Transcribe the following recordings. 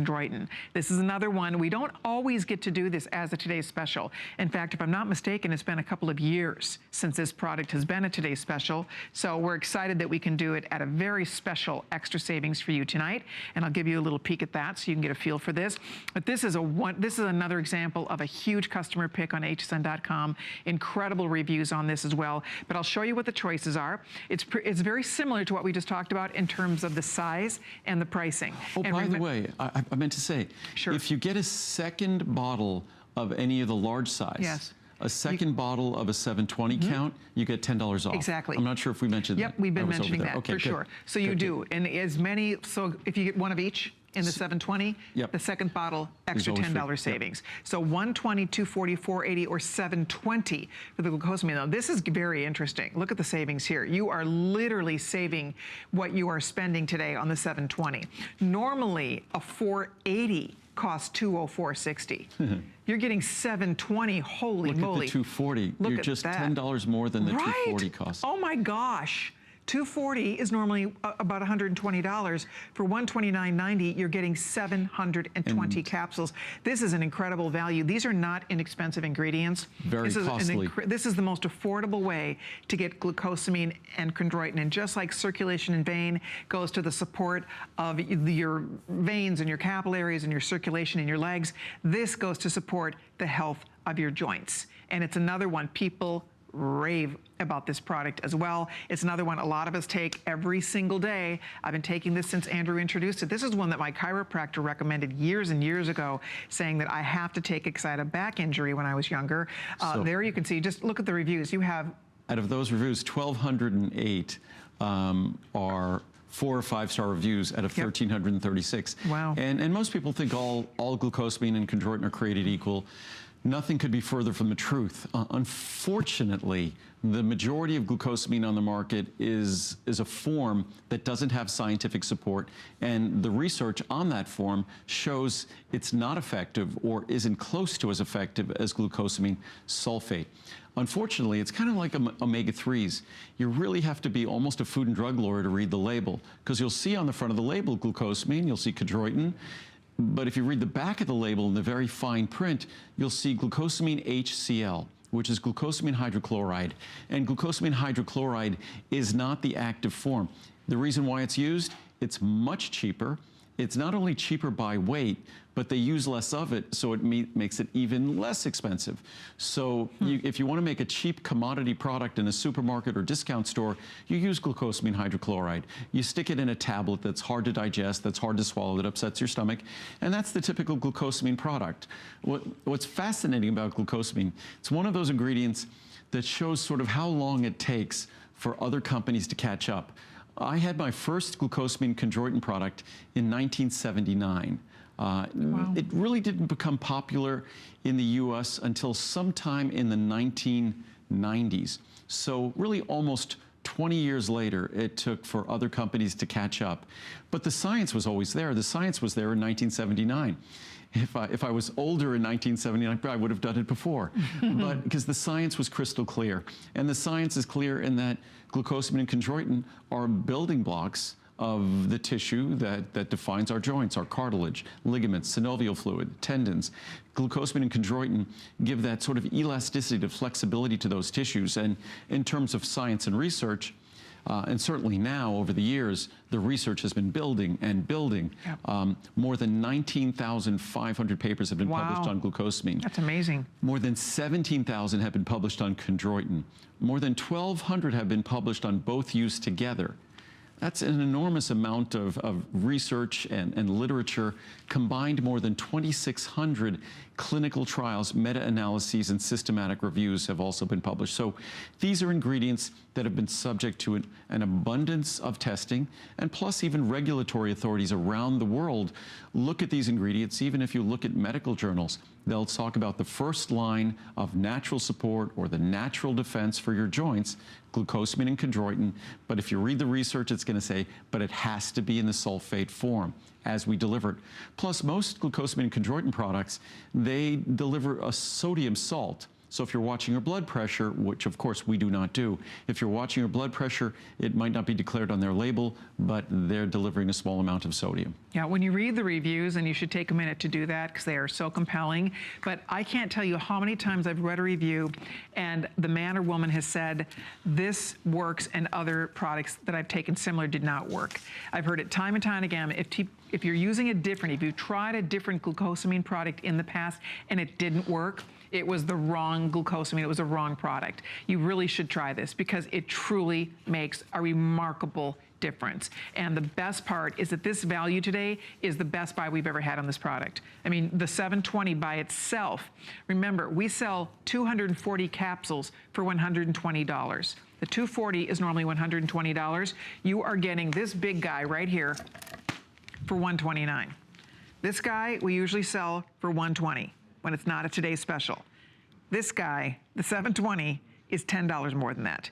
Chondroitin. This is another one. We don't always get to do this as a Today's Special. In fact, if I'm not mistaken, it's been a couple of years since this product has been a Today's Special. So we're excited that we can do it at a very special extra savings for you tonight. And I'll give you a little peek at that so you can get a feel for this. But this is another example of a huge customer pick on hsn.com. Incredible reviews on this as well. But I'll show you what the choices are. It's very similar to what we just talked about in terms of the size and the pricing. Oh, and by the way, I meant to say, sure. If you get a second bottle of any of the large size, yes. A second bottle of a 720 count, you get $10 off. Exactly. I'm not sure if we mentioned that. Yep, we've been mentioning that okay, for sure. So you do, and as many, so if you get one of each in the 720, yep. The second bottle, extra $10 savings. Yep. So 120, 240, 480, or 720 for the glucosamine. Now this is very interesting. Look at the savings here. You are literally saving what you are spending today on the 720. Normally, a 480 costs $204.60. You're getting $720. Holy moly! Look at the 240. Look You're at just that. $10 more than the Right? 240 costs. Oh my gosh. $240 is normally about $120. For $129.90, you're getting 720 capsules. This is an incredible value. These are not inexpensive ingredients. Very costly. This is the most affordable way to get glucosamine and chondroitin. And just like circulation in vein goes to the support of your veins and your capillaries and your circulation in your legs, this goes to support the health of your joints. And it's another one people rave about this product as well. It's another one a lot of us take every single day. I've been taking this since Andrew introduced it. This is one that my chiropractor recommended years and years ago, saying that I have to take it because I had a back injury when I was younger. There you can see, just look at the reviews. You have... Out of those reviews, 1,208 are 4 or 5-star reviews out of 1,336. Wow. And most people think all glucosamine and chondroitin are created equal. Nothing could be further from the truth. Unfortunately, the majority of glucosamine on the market is a form that doesn't have scientific support, and the research on that form shows it's not effective or isn't close to as effective as glucosamine sulfate. Unfortunately, it's kind of like omega-3s. You really have to be almost a food and drug lawyer to read the label, because you'll see on the front of the label glucosamine, you'll see chondroitin, but if you read the back of the label in the very fine print, you'll see glucosamine HCl, which is glucosamine hydrochloride. And glucosamine hydrochloride is not the active form. The reason why it's used, it's much cheaper. It's not only cheaper by weight, but they use less of it, so it makes it even less expensive. So if you want to make a cheap commodity product in a supermarket or discount store, you use glucosamine hydrochloride. You stick it in a tablet that's hard to digest, that's hard to swallow, that upsets your stomach, and that's the typical glucosamine product. What's fascinating about glucosamine, it's one of those ingredients that shows sort of how long it takes for other companies to catch up. I had my first glucosamine chondroitin product in 1979. Wow. It really didn't become popular in the US until sometime in the 1990s. So really almost 20 years later, it took for other companies to catch up. But the science was always there. The science was there in 1979. If I was older in 1979, I would have done it before. But because the science was crystal clear. And the science is clear in that glucosamine and chondroitin are building blocks of the tissue that defines our joints, our cartilage, ligaments, synovial fluid, tendons. Glucosamine and chondroitin give that sort of elasticity, to flexibility to those tissues. And in terms of science and research, and certainly now, over the years, the research has been building and building. Yep. More than 19,500 papers have been published on glucosamine. That's amazing. More than 17,000 have been published on chondroitin. More than 1,200 have been published on both used together. That's an enormous amount of research and literature. Combined, more than 2,600 clinical trials, meta-analyses, and systematic reviews have also been published. So these are ingredients that have been subject to an abundance of testing, and plus even regulatory authorities around the world look at these ingredients. Even if you look at medical journals, they'll talk about the first line of natural support or the natural defense for your joints, glucosamine and chondroitin. But if you read the research, it's going to say, but it has to be in the sulfate form as we deliver it. Plus, most glucosamine and chondroitin products, they deliver a sodium salt. So if you're watching your blood pressure, which of course we do not do, if you're watching your blood pressure, it might not be declared on their label, but they're delivering a small amount of sodium. Yeah, when you read the reviews, and you should take a minute to do that because they are so compelling, but I can't tell you how many times I've read a review and the man or woman has said, this works and other products that I've taken similar did not work. I've heard it time and time again. If you're using a different, if you've tried a different glucosamine product in the past and it didn't work, it was the wrong glucosamine, it was the wrong product. You really should try this because it truly makes a remarkable difference. And the best part is that this value today is the best buy we've ever had on this product. I mean, the 720 by itself, remember, we sell 240 capsules for $120. The 240 is normally $120. You are getting this big guy right here for $129. This guy we usually sell for $120 when it's not a today's special. This guy, the 720, is $10 more than that.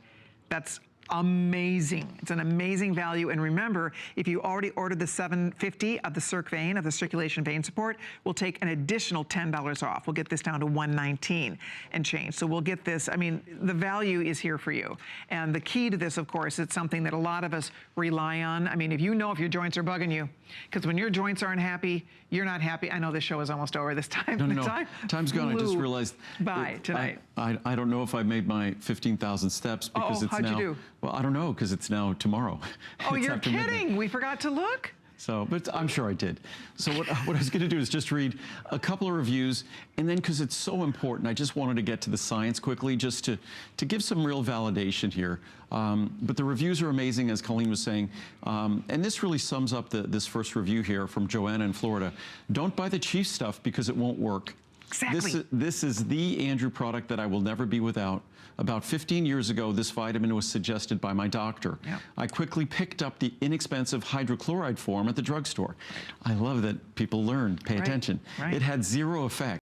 That's amazing. It's an amazing value. And remember, if you already ordered the 750 of the Circ Vein, of the circulation vein support, we'll take an additional $10 off. We'll get this down to $119 and change. So we'll get this, I mean, the value is here for you. And the key to this, of course, it's something that a lot of us rely on. I mean, if you know if your joints are bugging you, because when your joints aren't happy, you're not happy. I know this show is almost over this time. No, time's gone. I just realized. Bye tonight. I don't know if I made my 15,000 steps because it's how'd now. you do? Well, I don't know because it's now tomorrow. Oh, It's you're after kidding. midnight. We forgot to look. So, but I'm sure I did. So what I was going to do is just read a couple of reviews, and then because it's so important, I just wanted to get to the science quickly, just to give some real validation here. But the reviews are amazing, as Colleen was saying, and this really sums up this first review here from Joanna in Florida. Don't buy the cheap stuff because it won't work. Exactly. This is the Andrew product that I will never be without. About 15 years ago, this vitamin was suggested by my doctor. Yep. I quickly picked up the inexpensive hydrochloride form at the drugstore. I love that people learn, pay attention. Right. It had zero effect.